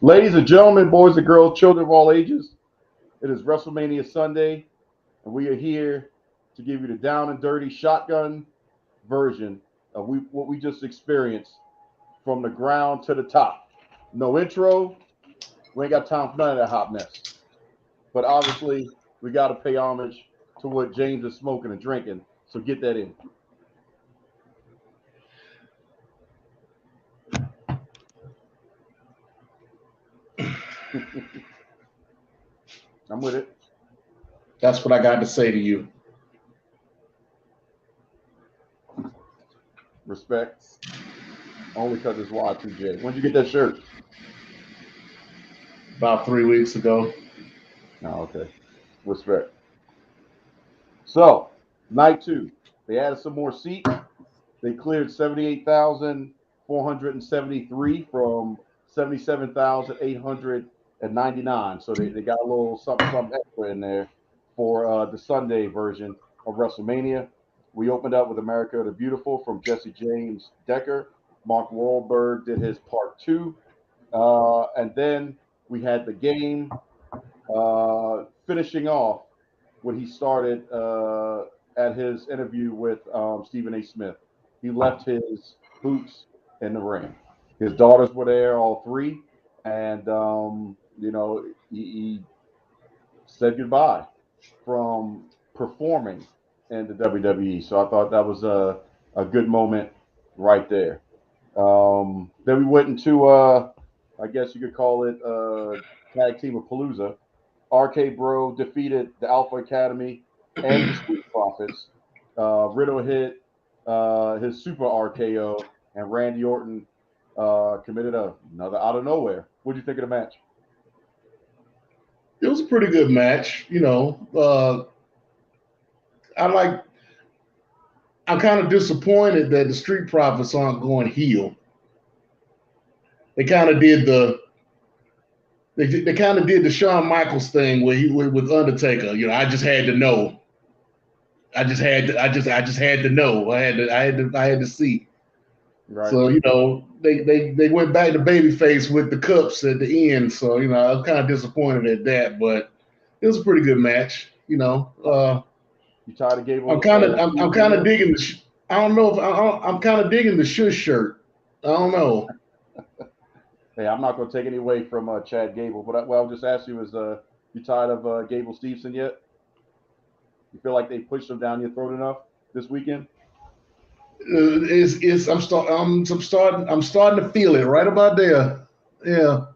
Ladies and gentlemen, boys and girls, children of all ages, it is WrestleMania Sunday, and we are here to give you the down and dirty shotgun version of what we just experienced from the ground to the top. No intro, we ain't got time for none of that hot mess. But obviously, we got to pay homage to what James is smoking and drinking, so get that in. I'm with it. That's what I got to say to you. Respect. Only because it's Y2J. When'd you get that shirt? About 3 weeks ago. Oh, okay. Respect. So, night two, they added some more seats. They cleared 78,473 from 77,899. So they got a little something extra in there for the Sunday version of WrestleMania. We opened up with America the Beautiful from Jesse James Decker. Mark Wahlberg did his part two. And then we had the game finishing off when he started at his interview with Stephen A. Smith. He left his boots in the ring. His daughters were there, all three, and he said goodbye from performing in the WWE. So I thought that was a good moment right there. Then we went into I guess you could call it tag team of Palooza. RK Bro defeated the Alpha Academy and the Street Profits. Riddle hit his super RKO, and Randy Orton committed another out of nowhere. What do you think of the match? It was a pretty good match. I'm kind of disappointed that the Street Profits aren't going heel. They kind of did the Shawn Michaels thing where he with Undertaker. I just had to know. I just had to know. I had to see. Right. So they went back to babyface with the cups at the end. So I was kind of disappointed at that, but it was a pretty good match. You tired of Gable? I'm kind of digging the. I don't know if I'm kind of digging the shush shirt. I don't know. Hey, I'm not going to take any away from Chad Gable, but I'll just ask you: you tired of Gable Steveson yet? You feel like they pushed him down your throat enough this weekend? I'm starting to feel it right about there. Yeah.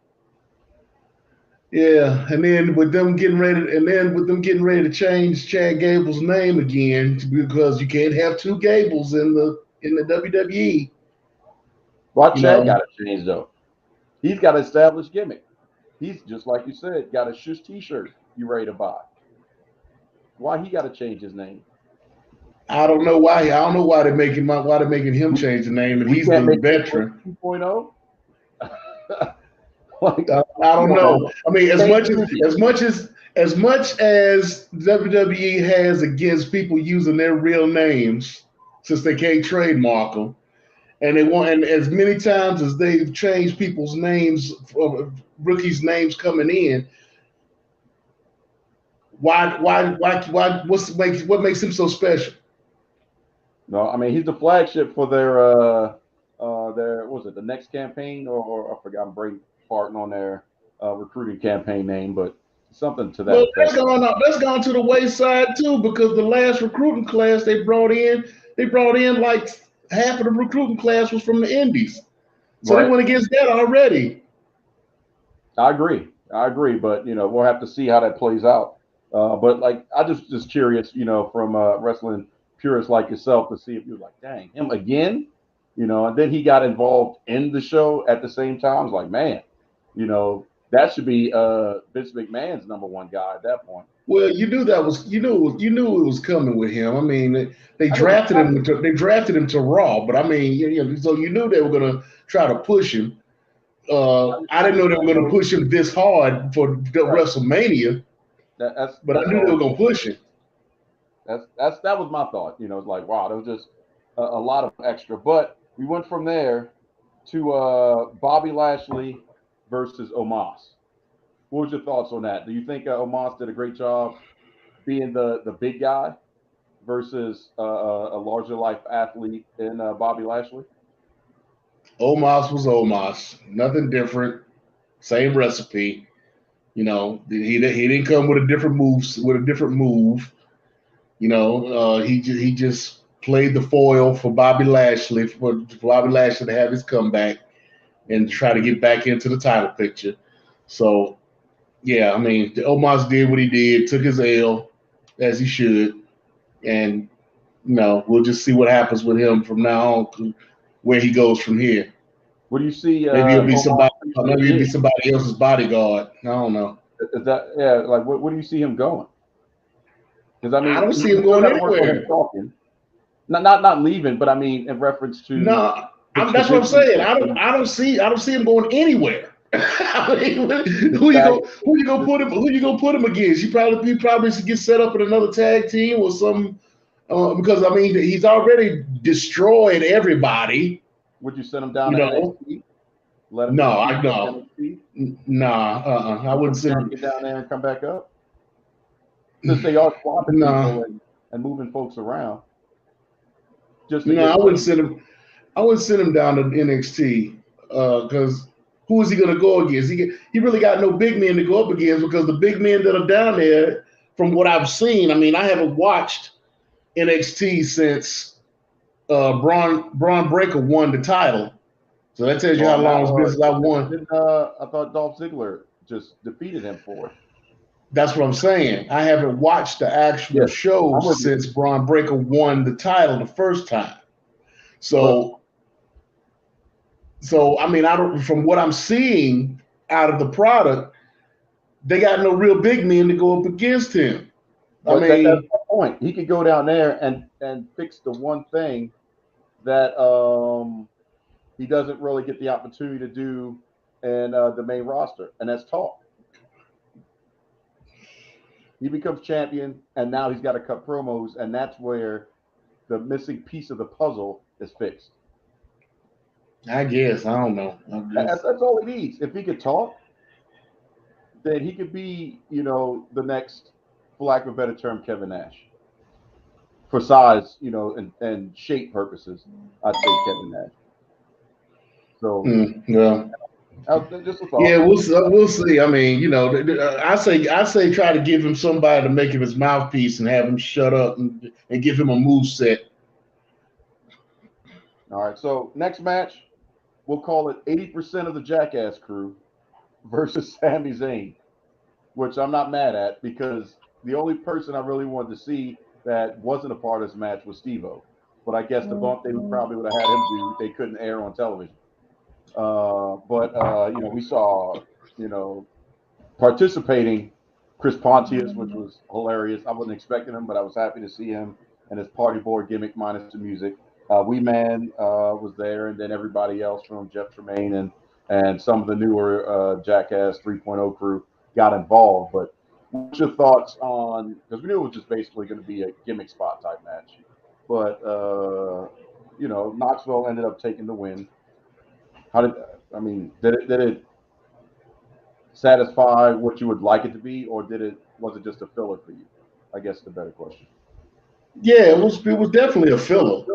And then with them getting ready to change Chad Gable's name again because you can't have two Gables in the WWE. Why Chad got to change though? He's got an established gimmick. He's just like you said, got a shush T-shirt you ready to buy. Why he got to change his name? I don't know why. I don't know why they're making him change the name, and he's the veteran. 2.0. I don't know. I mean, as much as WWE has against people using their real names, since they can't trademark them, and as many times as they've changed people's names, rookies' names coming in. Why? What makes him so special? No, I mean he's the flagship for their what was it, the next campaign or I forgot, I'm breaking parting on their recruiting campaign name, but something to that. Well, that's gone to the wayside too, because the last recruiting class they brought in like half of the recruiting class was from the Indies, so They went against that already. I agree, but we'll have to see how that plays out. But like, I just curious, from wrestling purists like yourself, to see if you're like, dang, him again, and then he got involved in the show at the same time. I was like, man, that should be Vince McMahon's number one guy at that point. Well, you knew it was coming with him. I mean, they drafted him to Raw, but I mean, so you knew they were gonna try to push him. I didn't know they were gonna push him this hard for WrestleMania. But I knew they were gonna push him. That was my thought. It's like, wow, there was just a lot of extra. But we went from there to Bobby Lashley versus Omos. What was your thoughts on that? Do you think Omos did a great job being the big guy versus a larger life athlete in Bobby Lashley? Omos was Omos. Nothing different. Same recipe. He didn't come with a different move. He just played the foil for Bobby Lashley for Bobby Lashley to have his comeback and try to get back into the title picture. So yeah, I mean, Omos did what he did, took his L as he should, and we'll just see what happens with him from now on, where he goes from here. What do you see? Maybe he'll be somebody else's bodyguard. I don't know. Is that like what do you see him going? Because I mean, I don't see him going anywhere. Not leaving, but I mean, in reference to that's what I'm saying. I don't see him going anywhere. I mean, who you gonna put him against? He probably should get set up in another tag team or some because I mean he's already destroyed everybody. Would you send him down to NXT? I wouldn't send him get down there and come back up. Since they are swapping people and moving folks around. I wouldn't send him. I wouldn't send him down to NXT because who is he going to go against? He really got no big men to go up against because the big men that are down there, from what I've seen, I mean, I haven't watched NXT since Braun Breaker won the title. So that tells you how long it's been since I won. I thought Dolph Ziggler just defeated him for it. That's what I'm saying. I haven't watched the actual show since Braun Breaker won the title the first time. So I mean, from what I'm seeing out of the product, they got no real big men to go up against him. That's the point. He could go down there and fix the one thing that he doesn't really get the opportunity to do in the main roster, and that's talk. He becomes champion, and now he's got to cut promos, and that's where the missing piece of the puzzle is fixed. I guess. I don't know. That's all he needs. If he could talk, then he could be, the next, for lack of a better term, Kevin Nash. For size, and shape purposes, I'd say Kevin Nash. So, just a thought. Yeah, we'll see. I mean, I say try to give him somebody to make him his mouthpiece and have him shut up and give him a move set. All right, so next match, we'll call it 80% of the Jackass crew versus Sami Zayn, which I'm not mad at because the only person I really wanted to see that wasn't a part of this match was Steve-O. But I guess the bump they probably would have had him do, they couldn't air on television. But we saw, participating Chris Pontius, which was hilarious. I wasn't expecting him, but I was happy to see him and his party boy gimmick minus the music. Wee Man was there, and then everybody else from Jeff Tremaine and some of the newer Jackass 3.0 crew got involved. But what's your thoughts on, because we knew it was just basically going to be a gimmick spot type match. But, Knoxville ended up taking the win. Did it satisfy what you would like it to be, or was it just a filler for you? I guess the better question. Yeah, it was definitely a filler.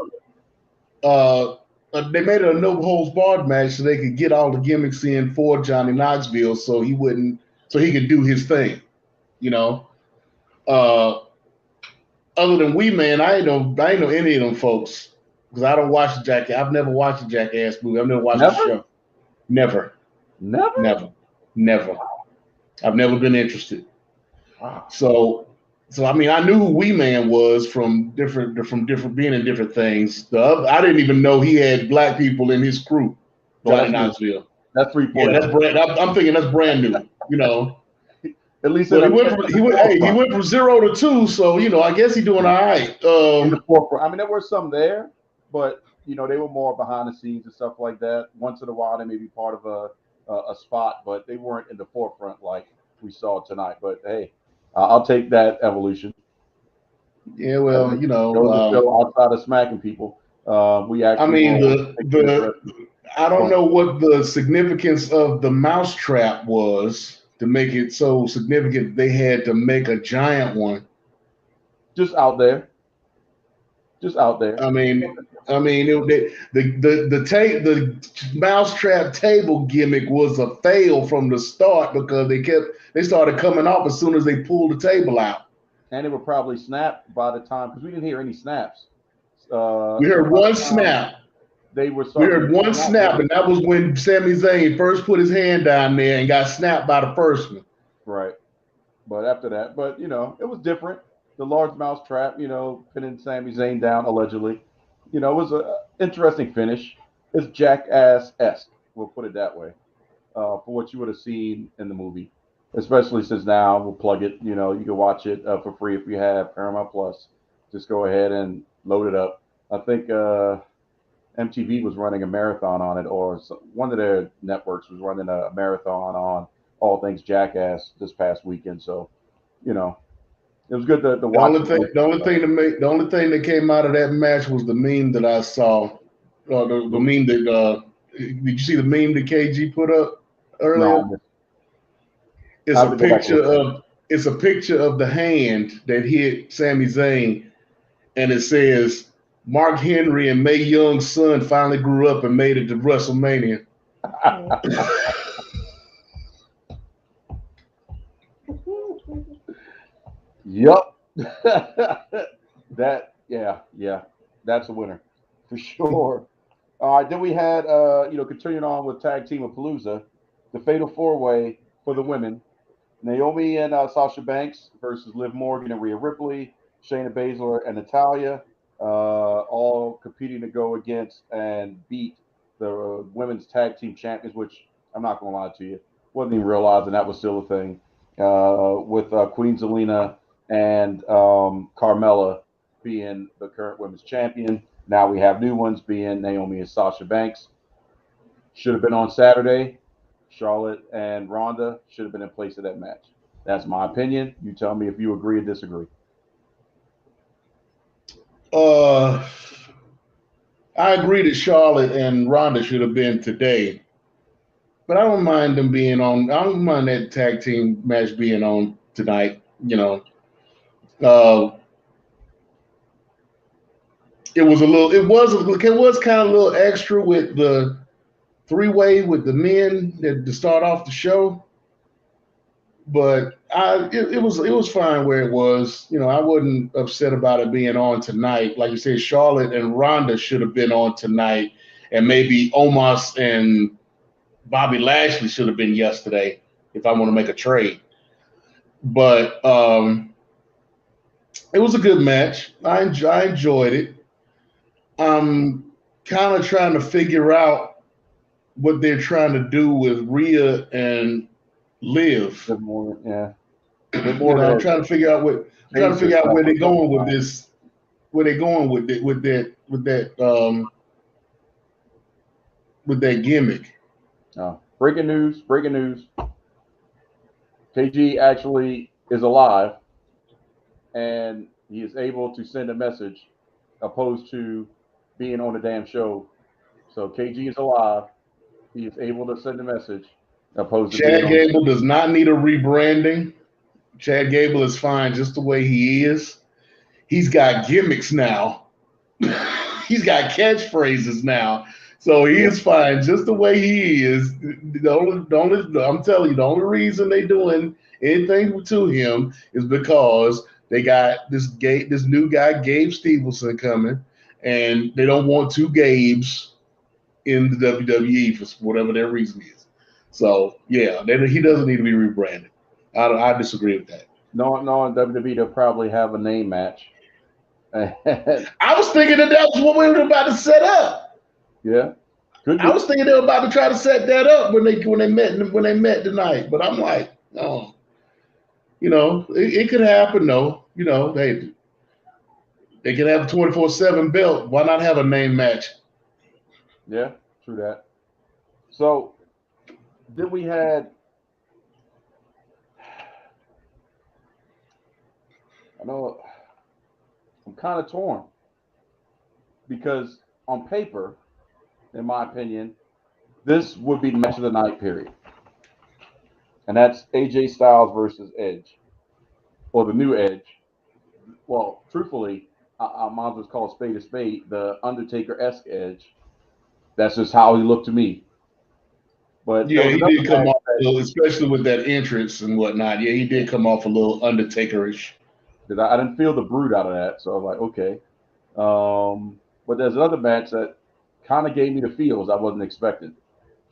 They made it a no holds barred match so they could get all the gimmicks in for Johnny Knoxville, so he could do his thing. Other than Wee Man, I ain't know any of them folks because I don't watch the Jackass. I've never watched the Jackass movie. I've never watched the show. Never. I've never been interested. Wow. So I mean, I knew who Wee Man was from different being in different things. I didn't even know he had black people in his crew. Johnny Knoxville. That's 3 points. Yeah, that's brand. I'm thinking that's brand new. At least he went from 0 to 2, so I guess he's doing all right. In the forefront. I mean, there were some there, but they were more behind the scenes and stuff like that. Once in a while, they may be part of a spot, but they weren't in the forefront like we saw tonight. But hey, I'll take that evolution. Yeah, well, outside of smacking people, we actually. I mean, I don't know what the significance of the mousetrap was to make it so significant they had to make a giant one. Just out there. Just out there. The mousetrap table gimmick was a fail from the start because they started coming off as soon as they pulled the table out. And it would probably snap by the time, because we didn't hear any snaps. We So heard by the one time snap. they were We starting to heard one come out, snap, and that was when Sami Zayn first put his hand down there and got snapped by the first one. right. But after that, but it was different. The large mouse trap, pinning Sami Zayn down allegedly. It was a interesting finish. It's Jackass esque. We'll put it that way. For what you would have seen in the movie, especially since now we'll plug it. You can watch it for free if you have Paramount Plus. Just go ahead and load it up. I think MTV was running a marathon on it, or one of their networks was running a marathon on all things Jackass this past weekend. So, you know, it was good to The watch only it. thing, the only thing to make, the only thing that came out of that match was the meme that I saw. The meme that did you see the meme that KG put up No, earlier? I It's have a to go back and picture look at it. of it's a picture of the hand that hit Sami Zayn, and it says Mark Henry and Mae Young's son finally grew up and made it to WrestleMania. Yup. Yeah, that's a winner for sure. All right, then we had continuing on with Tag Team of Palooza, the Fatal Four Way for the women. Naomi and Sasha Banks versus Liv Morgan and Rhea Ripley, Shayna Baszler and Natalia, all competing to go against and beat the women's tag team champions. Which I'm not going to lie to you, wasn't even realizing that was still a thing. With Queen Zelina and Carmella being the current women's champion. Now we have new ones being Naomi and Sasha Banks. Should have been on Saturday. Charlotte and Ronda should have been in place of that match. That's my opinion. You tell me if you agree or disagree. Uh, I agree that Charlotte and Ronda should have been today, but I don't mind them being on. I don't mind that tag team match being on tonight. Uh, it was a little. It was kind of a little extra with the three-way with the men to start off the show, but it was fine where it was. I wasn't upset about it being on tonight. Like you said, Charlotte and Ronda should have been on tonight, and maybe Omos and Bobby Lashley should have been yesterday if I want to make a trade. But it was a good match. I enjoyed it. I'm kind of trying to figure out what they're trying to do with Rhea and Liv. Bit more, yeah. Bit more I'm that trying to figure out chaser stuff. where they're going with this, where they're going with it, with that gimmick. Breaking news! Breaking news! KG actually is alive, and he is able to send a message, opposed to being on the damn show. So KG is alive. He is able to send a message, opposed to being Chad on. Gable does not need a rebranding. Chad Gable is fine just the way he is. He's got gimmicks now. He's got catchphrases now. So he is fine just the way he is. I'm telling you, the only reason they doing anything to him is because they got this new guy, Gabe Stevenson, coming, and they don't want two Gabes in the WWE for whatever their reason is. So yeah, he doesn't need to be rebranded. I disagree with that. No, no, in WWE they'll probably have a name match. I was thinking that was what we were about to set up. Yeah, could be. I was thinking they were about to try to set that up when they met tonight. But I'm like, oh, it could happen though. They could have a 24/7 belt. Why not have a name match? Yeah, true that. So then we had. I know I'm kind of torn because on paper, in my opinion, this would be the match of the night, period. And that's AJ Styles versus Edge, or the new Edge. Well, truthfully, I might as well call a spade, the Undertaker-esque Edge. That's just how he looked to me. But there Yeah, was he another did come match off, especially with that entrance and whatnot. Yeah, he did come off a little Undertakerish. that I didn't feel the brood out of that, so I was like, okay. But there's another match that kind of gave me the feels I wasn't expecting,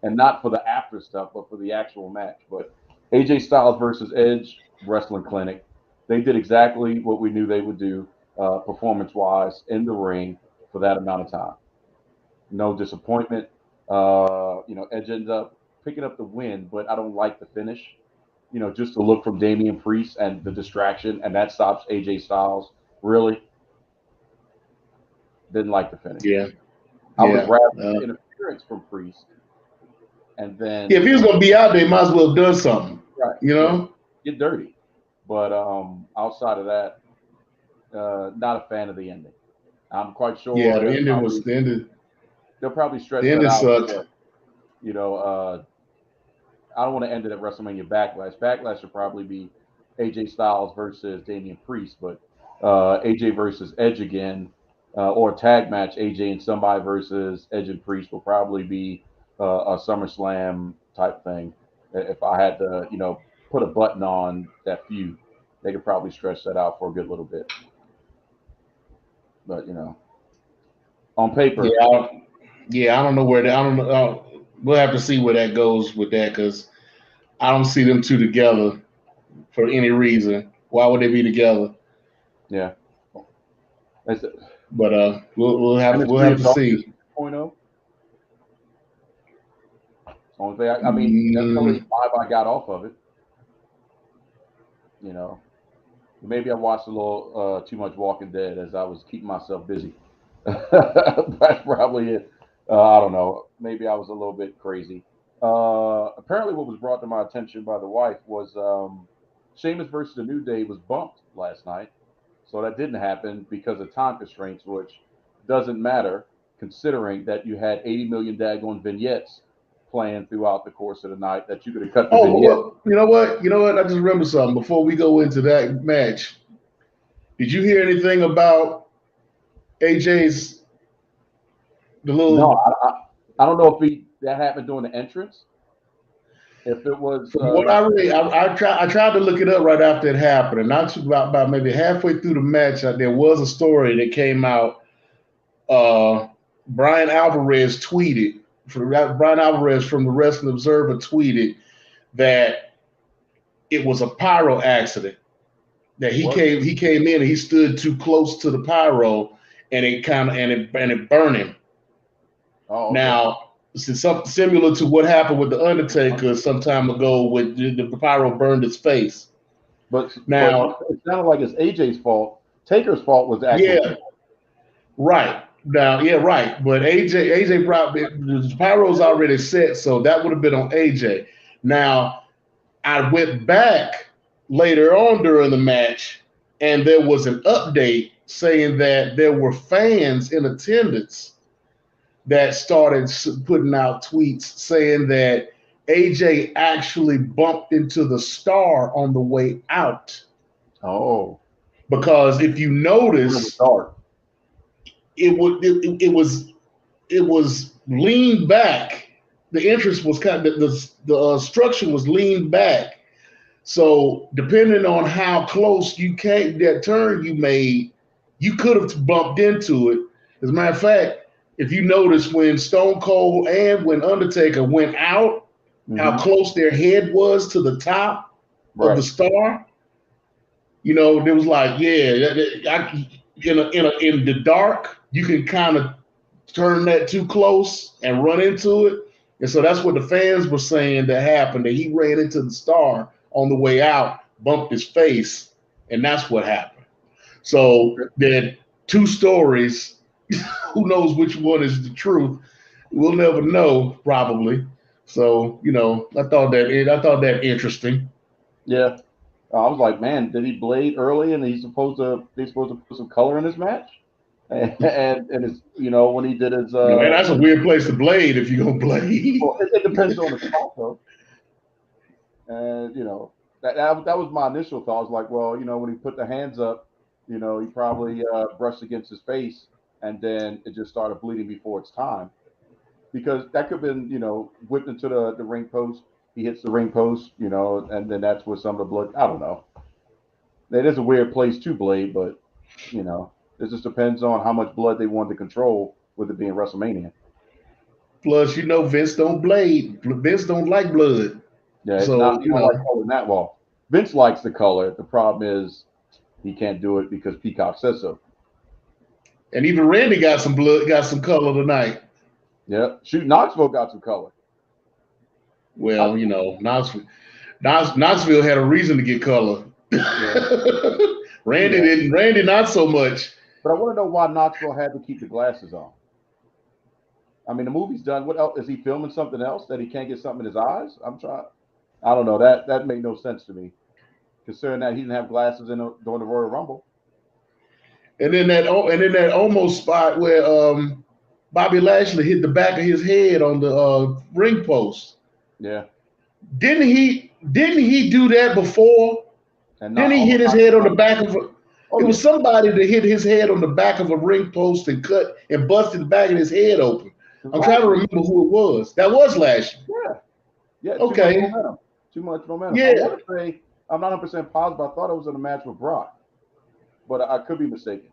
and not for the after stuff, but for the actual match. But AJ Styles versus Edge Wrestling Clinic, they did exactly what we knew they would do, performance-wise, in the ring for that amount of time. No disappointment. Edge ends up picking up the win, but I don't like the finish. Just the look from Damian Priest and the distraction, and that stops AJ Styles. Really didn't like the finish. Yeah, I would have yeah. rather the interference from Priest, and Yeah, if then he was gonna be out there, he might as well have done something. right, You yeah, know? get dirty. But outside of that, not a fan of the ending. I'm quite Yeah, sure they'll probably the stretch that ending out sucked. more. You know, I don't want to end it at WrestleMania Backlash. Backlash should probably be AJ Styles versus Damian Priest, but AJ versus Edge again, or a tag match, AJ and somebody versus Edge and Priest will probably be a SummerSlam type thing. If I had to, put a button on that feud, they could probably stretch that out for a good little bit. But on paper, Yeah, I don't know where that. I don't know. We'll have to see where that goes with that because I don't see them two together for any reason. Why would they be together? yeah. That's it. But we'll Chemistry have is to always see. 2.0. Only thing I mean, that's the only Mm, vibe I got off of it. You know, maybe I watched a little too much Walking Dead as I was keeping myself busy. That's probably it. I don't know. Maybe I was a little bit crazy. Apparently, what was brought to my attention by the wife was Sheamus versus the New Day was bumped last night, so that didn't happen because of time constraints, which doesn't matter considering that you had 80 million daggone vignettes playing throughout the course of the night that you could have cut the oh, vignette. well, you know what? You know what? I just remember something before we go into that match. Did you hear anything about AJ's the No, little? I don't know if that happened during the entrance. If it was, From what I really, I tried to look it up right after it happened, and not too, about maybe halfway through the match, there was a story that came out. Brian Alvarez tweeted. Brian Alvarez from the Wrestling Observer tweeted that it was a pyro accident. That what? he came in and he stood too close to the pyro, and it kind of and it burned him. Oh, okay. Now, it's something similar to what happened with the Undertaker some time ago with the pyro burned his face. But Now, it sounded like it's AJ's fault. Taker's fault was the actual yeah, right. Now, yeah, right. But AJ probably the pyro's already set, so that would have been on AJ. Now, I went back later on during the match, and there was an update saying that there were fans in attendance that started putting out tweets saying that AJ actually bumped into the star on the way out. Oh, Because if you it was notice, dark. it was leaned back. The entrance was kind of the structure was leaned back. So depending on how close you came, that turn you made, you could have bumped into it. As a matter of fact, if you notice when Stone Cold and when Undertaker went out, how Hmm. close their head was to the top of the Right. star, there was like, yeah, in the dark, you can kind of turn that too close and run into it. And so that's what the fans were saying that happened, that he ran into the star on the way out, bumped his face, and that's what happened. So Okay. there are two stories. Who knows which one is the truth? We'll never know, probably. So, I thought that interesting. Yeah. I was like, man, did he blade early and they supposed to put some color in his match? and it's when he did his Man, that's a weird place to blade if you're gonna blade. well, it depends on the spot though. And that was my initial thought. I was like, well, when he put the hands up, he probably brushed against his face, and then it just started bleeding before its time. Because that could have been, whipped into the ring post. He hits the ring post, and then that's where some of the blood. I don't know. It is a weird place to blade, but it just depends on how much blood they want to control with it being WrestleMania. Plus, Vince don't blade. Vince don't like blood. Yeah, it's So not like color in that wall. Vince likes the color. The problem is he can't do it because Peacock says so. And even Randy got some blood, got some color tonight. Yeah, shoot, Knoxville got some color. Well, Knoxville had a reason to get color. Yeah. Randy didn't. Randy not so much. But I want to know why Knoxville had to keep the glasses on. I mean, the movie's done. What else is he filming? Something else that he can't get something in his eyes? I'm trying. I don't know. That made no sense to me, considering that he didn't have glasses during the Royal Rumble. And then that almost spot where Bobby Lashley hit the back of his head on the ring post. Yeah. Didn't he do that before? And then he hit his head on the back of it was somebody that hit his head on the back of a ring post and cut and busted the back of his head open. I'm trying to remember who it was. That was Lashley. Yeah. Yeah. Okay. Too much momentum. Yeah. I want to say I'm not 100% positive. I thought it was in a match with Brock, but I could be mistaken.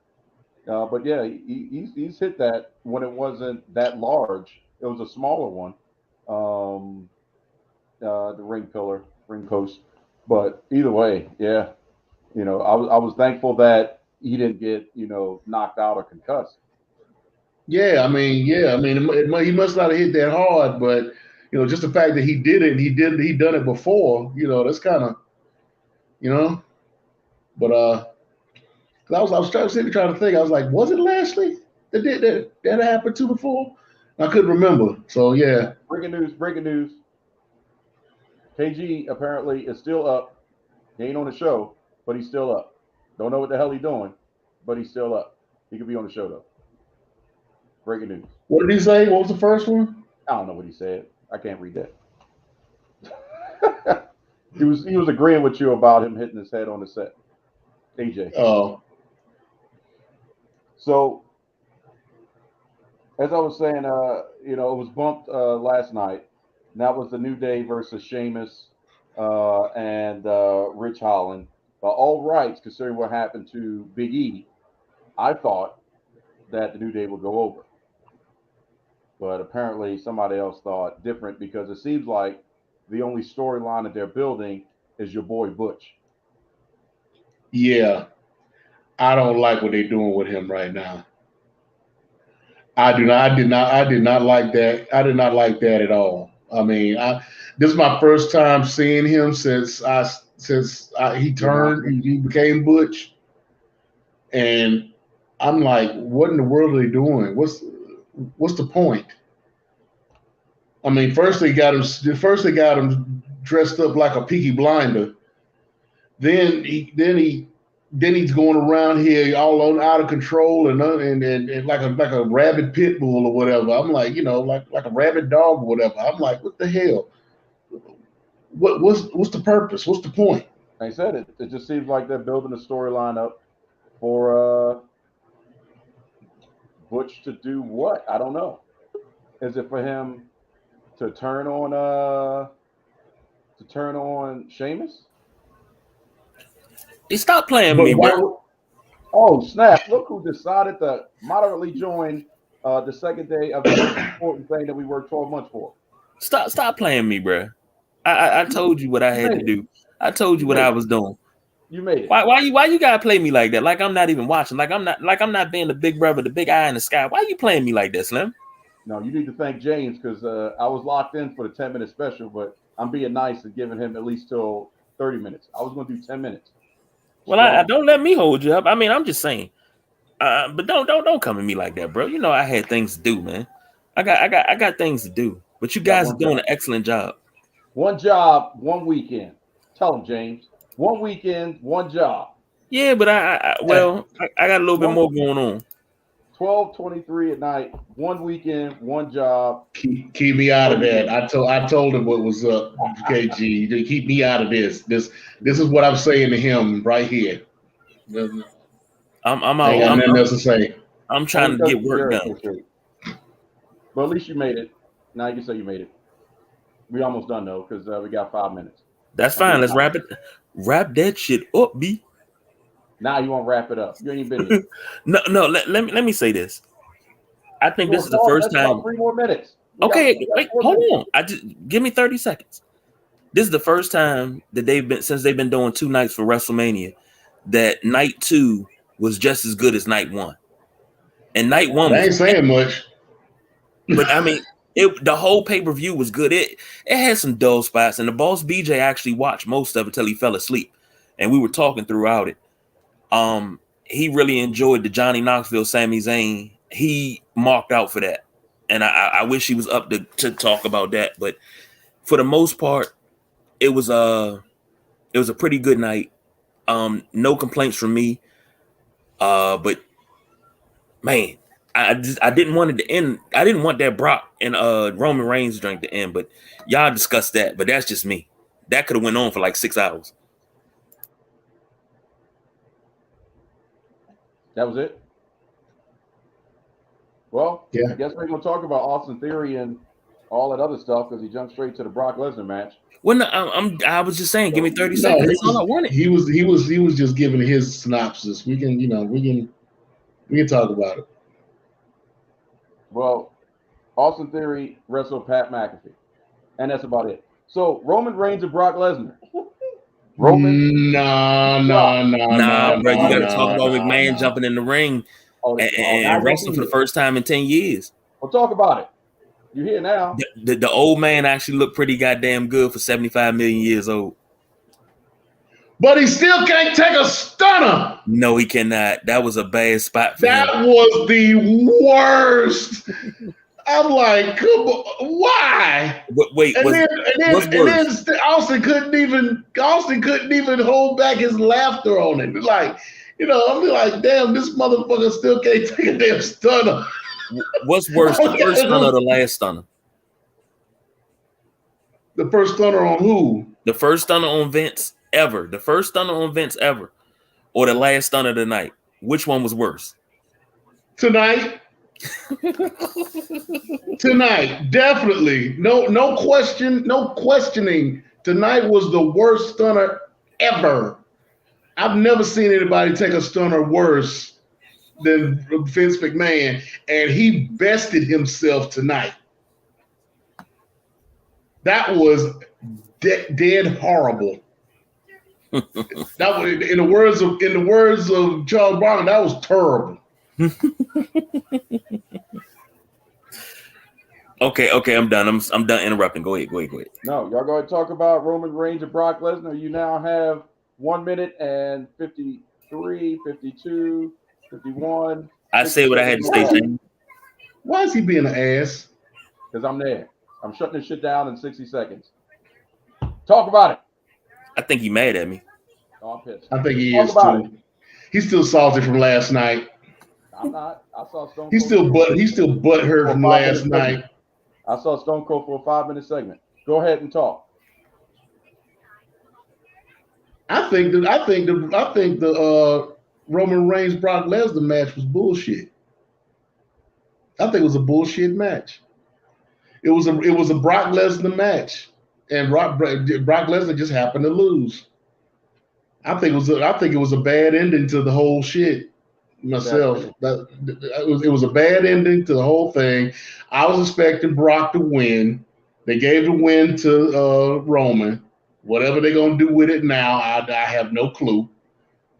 But yeah, he's hit that when it wasn't that large. It was a smaller one. The ring post. But either way, yeah, I was thankful that he didn't get knocked out or concussed. Yeah, I mean, he must not have hit that hard, but just the fact that he did it, he done it before, that's kind of, But I was trying to think. I was like, was it Lashley that did that happened to before? I couldn't remember. So yeah. Breaking news. KG apparently is still up. He ain't on the show, but he's still up. Don't know what the hell he's doing, but he's still up. He could be on the show though. Breaking news. What did he say? What was the first one? I don't know what he said. I can't read that. He was agreeing with you about him hitting his head on the set. AJ. Oh. So, as I was saying, it was bumped last night. And that was the New Day versus Sheamus and Rich Holland. All rights, considering what happened to Big E, I thought that the New Day would go over. But apparently somebody else thought different because it seems like the only storyline that they're building is your boy Butch. Yeah. I don't like what they're doing with him right now. I did not like that. I did not like that at all. I mean, this is my first time seeing him since he turned, he became Butch, and I'm like, what in the world are they doing? What's the point? I mean, first they got him dressed up like a Peaky Blinder. Then he's going around here all out of control and like a rabid pit bull or whatever. I'm like, like a rabid dog or whatever. I'm like, what the hell? What's the purpose? What's the point? I said it. It just seems like they're building a storyline up for Butch to do what? I don't know. Is it for him to turn on Sheamus? He stopped playing me, bro. Oh, snap. Look who decided to moderately join the second day of the most important thing that we worked 12 months for. Stop playing me, bro. I told you what I had to do. I told you what I was doing. You made it. Why you gotta play me like that? Like I'm not even watching. Like I'm not being the big brother, the big eye in the sky. Why you playing me like that, Slim? No, you need to thank James because I was locked in for the 10-minute special, but I'm being nice and giving him at least till 30 minutes. I was going to do 10 minutes. Well, I don't let me hold you up. I mean, I'm just saying. But don't come at me like that, bro. You know I had things to do, man. I got things to do. But you guys are doing an excellent job. One job, one weekend. Tell him, James. One weekend, one job. Yeah, but I got a little bit more going on. 12:23 at night, one weekend, one job. Keep me out of that. I told him what was up, KG. Keep me out of this. This is what I'm saying to him right here. I'm I ain't got nothing else to say. I'm trying to get work done. But at least you made it. Now you can say you made it. We almost done though, because we got 5 minutes. That's fine. Let's wrap it. Wrap that shit up, B. Now you want to wrap it up. You ain't been here. No. Let me say this. I think this is the first time. 3 more minutes. Okay, wait, hold on. Give me 30 seconds. This is the first time that they've been doing 2 nights for WrestleMania that night 2 was just as good as night 1. And night 1 I ain't saying much. But I mean, the whole pay-per-view was good. It had some dull spots, and the boss BJ actually watched most of it till he fell asleep. And we were talking throughout it. He really enjoyed the Johnny Knoxville, Sami Zayn. He marked out for that. And I wish he was up to talk about that. But for the most part, it was a pretty good night. No complaints from me. But man, I didn't want it to end. I didn't want that Brock and Roman Reigns drink to end, but y'all discussed that. But that's just me. That could have went on for like 6 hours. That was it. Well, yeah. I guess we're gonna talk about Austin Theory and all that other stuff because he jumped straight to the Brock Lesnar match. Well, no, I was just saying, give me 30 seconds. That's all I wanted. He was just giving his synopsis. We can talk about it. Well, Austin Theory wrestled Pat McAfee, and that's about it. So Roman Reigns and Brock Lesnar. Roman? No, bro. You got to talk about McMahon jumping in the ring and wrestling for the first time in 10 years. Well, talk about it. You here now? The old man actually looked pretty goddamn good for 75 million years old. But he still can't take a stunner. No, he cannot. That was a bad spot for him. That was the worst. I'm like, come on, why? Wait, and then Austin couldn't even hold back his laughter on it. Like, I'm like, damn, this motherfucker still can't take a damn stunner. What's worse, the first stunner or the last stunner? The first stunner on who? The first stunner on Vince ever. The first stunner on Vince ever. Or the last stunner of the night. Which one was worse? Tonight. Tonight, definitely. No question, no questioning. Tonight was the worst stunner ever. I've never seen anybody take a stunner worse than Vince McMahon, and he bested himself tonight. That was dead horrible. That was, in the words of Charles Barkley, that was terrible. Okay, I'm done. I'm done interrupting. Go ahead. No, y'all going to talk about Roman Reigns and Brock Lesnar. You now have 1 minute and 53, 52, 51. I say what I had to say, James. Why is he being an ass? Because I'm there. I'm shutting this shit down in 60 seconds. Talk about it. I think he's mad at me. Oh, I'm pissed. I think he is too. He's still salty from last night. I'm not. I saw Stone Cold. He's still butthurt from last night. I saw Stone Cold for a 5-minute segment. Go ahead and talk. I think the Roman Reigns Brock Lesnar match was bullshit. I think it was a bullshit match. It was a Brock Lesnar match, and Brock Lesnar just happened to lose. I think it was a bad ending to the whole shit. Myself, it was a bad ending to the whole thing. I was expecting Brock to win. They gave the win to Roman. Whatever they're gonna do with it now, I have no clue.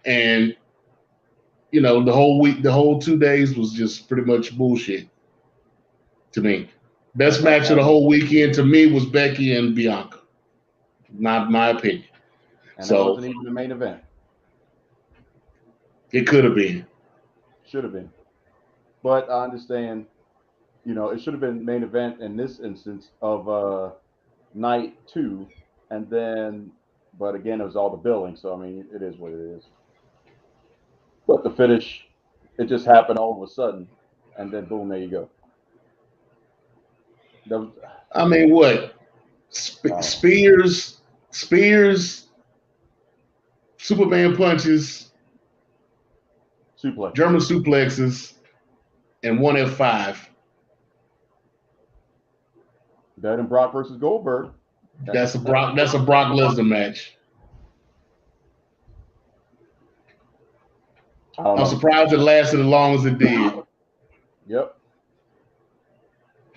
And the whole week, the whole 2 days was just pretty much bullshit to me. Best match of the whole weekend to me was Becky and Bianca. Not my opinion. And so it wasn't even the main event. It could have been. Should have been. But I understand, it should have been main event in this instance of night 2. And then, but again, it was all the billing. So, I mean, it is what it is. But the finish, it just happened all of a sudden. and then boom, there you go. That was, I mean, what? Spears, Superman punches, suplex. German suplexes, and one F5. Better than Brock versus Goldberg. That's a Brock Lesnar match. I'm surprised it lasted as long as it did. Yep.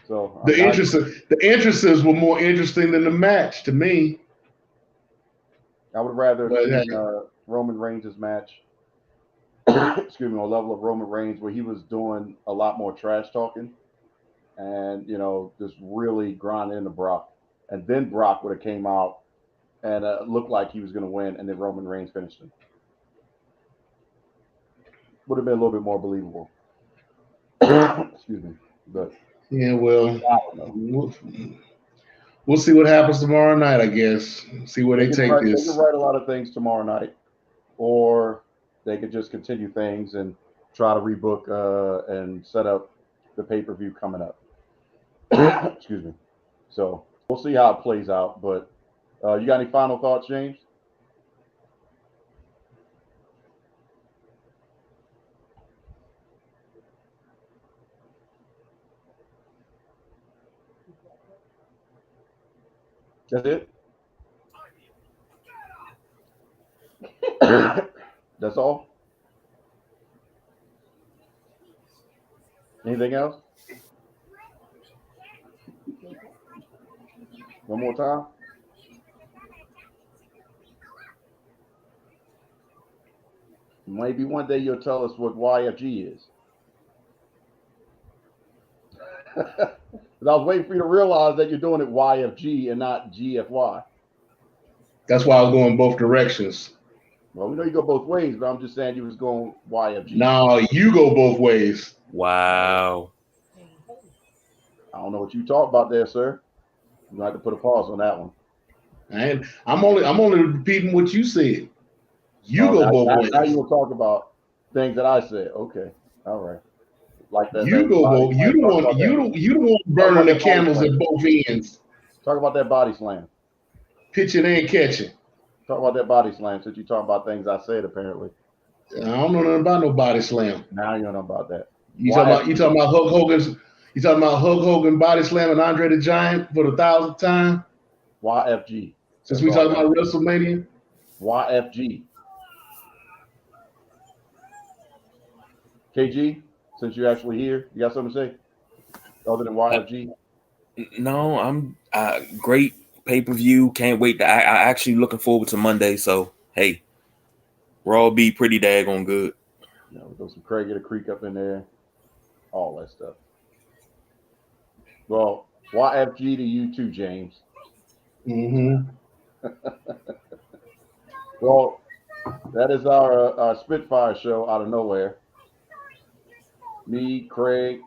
So the entrances were more interesting than the match to me. I would rather seen Roman Reigns' match. Excuse me, on level of Roman Reigns, where he was doing a lot more trash talking, and just really grinding into Brock, and then Brock would have came out and looked like he was going to win, and then Roman Reigns finished him. Would have been a little bit more believable. Excuse me, but yeah, well, we'll see what happens tomorrow night. I guess see where they take this. They can write a lot of things tomorrow night, or they could just continue things and try to rebook and set up the pay-per-view coming up. Excuse me. So we'll see how it plays out. But you got any final thoughts, James? That's it? That's all? Anything else? One more time? Maybe one day you'll tell us what YFG is. But I was waiting for you to realize that you're doing it YFG and not GFY. That's why I was going both directions. Well, we know you go both ways, but I'm just saying you was going YFG. No, you go both ways. Wow. I don't know what you talked about there, sir. You might have to put a pause on that one. And I'm only repeating what you said. You go both ways. Now you will talk about things that I said. Okay, all right. Like that. You go both. You the one burning the candles at both ends. Talk about that body slam. Pitching and catching. Talk about that body slam since you talking about things I said apparently. I don't know nothing about no body slam. Now you don't know about that. You talking about Hulk Hogan's? You talking about Hulk Hogan body slamming Andre the Giant for the 1,000th time? YFG. Since we talking about WrestleMania. YFG. KG, since you're actually here, you got something to say other than YFG? No, I'm great pay-per-view. Can't wait. I actually looking forward to Monday. So hey, Raw be pretty daggone good. We got some Craig of the Creek up in there, all that stuff. Well, YFG to you too, James. Mm-hmm. Well, that is our Spitfire show out of nowhere. Me, Craig,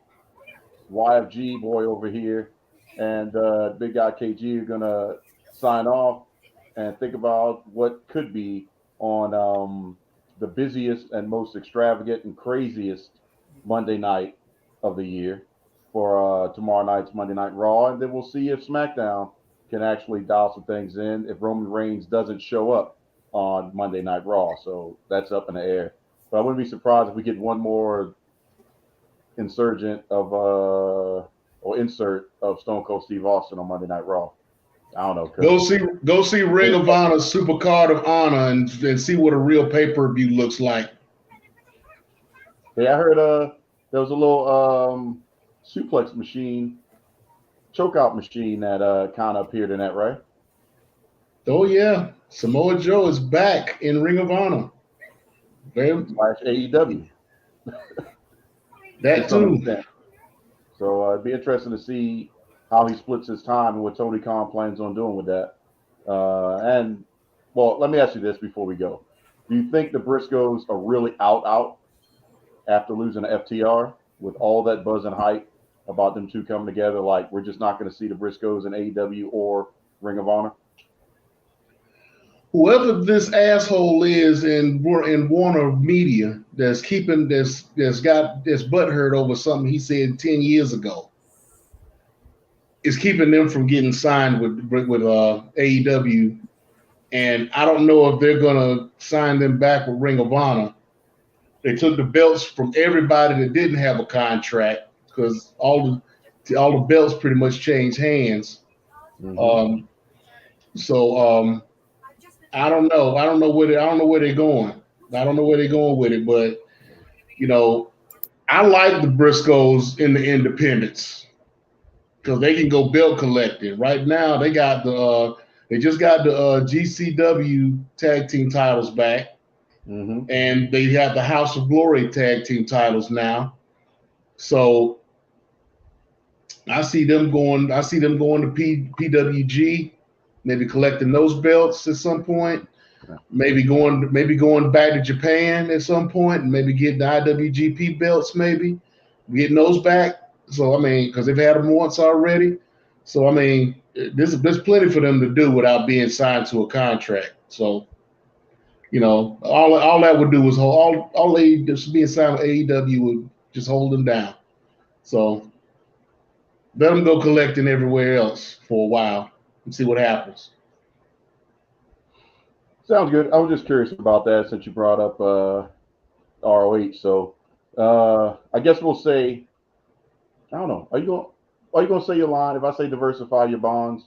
YFG boy over here, and big guy KG are gonna sign off and think about what could be on the busiest and most extravagant and craziest Monday night of the year for tomorrow night's Monday Night Raw, and then we'll see if SmackDown can actually dial some things in if Roman Reigns doesn't show up on Monday Night Raw. So that's up in the air. But I wouldn't be surprised if we get one more insert of Stone Cold Steve Austin on Monday Night Raw. I don't know. Go see Ring of Honor Super Card of Honor and see what a real pay-per-view looks like. Yeah, I heard there was a little suplex machine, chokeout machine that kind of appeared in that, right? Oh yeah, Samoa Joe is back in Ring of Honor. AEW. That too. So it'd be interesting to see how he splits his time and what Tony Khan plans on doing with that. And well, let me ask you this before we go: do you think the Briscoes are really out after losing to FTR with all that buzz and hype about them two coming together? Like we're just not going to see the Briscoes in AEW or Ring of Honor? whoever this asshole is in Warner Media that's keeping that's butthurt over something he said 10 years ago is keeping them from getting signed with AEW. And I don't know if they're gonna sign them back with Ring of Honor. They took the belts from everybody that didn't have a contract because all the belts pretty much changed hands. Mm-hmm. I don't know. I don't know where they're going. I don't know where they're going with it, but I like the Briscoes in the independents because they can go belt collecting. Right now, they just got the GCW tag team titles back. Mm-hmm. And they have the House of Glory tag team titles now. So I see them going to PWG, maybe collecting those belts at some point. Maybe going back to Japan at some point, and maybe getting the IWGP belts, maybe getting those back. So I mean, because they've had them once already. So I mean, there's plenty for them to do without being signed to a contract. So all that would do was all they just being signed with AEW would just hold them down. So let them go collecting everywhere else for a while and see what happens. Sounds good. I was just curious about that since you brought up ROH. So I guess we'll say, I don't know. Are you going to say your line? If I say diversify your bonds,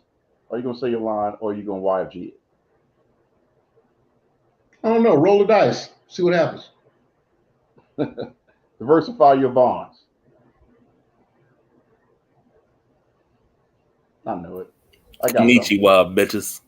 are you going to say your line or are you going to YFG it? I don't know. Roll the dice. See what happens. Diversify your bonds. I knew it. I got Konnichiwa, bitches.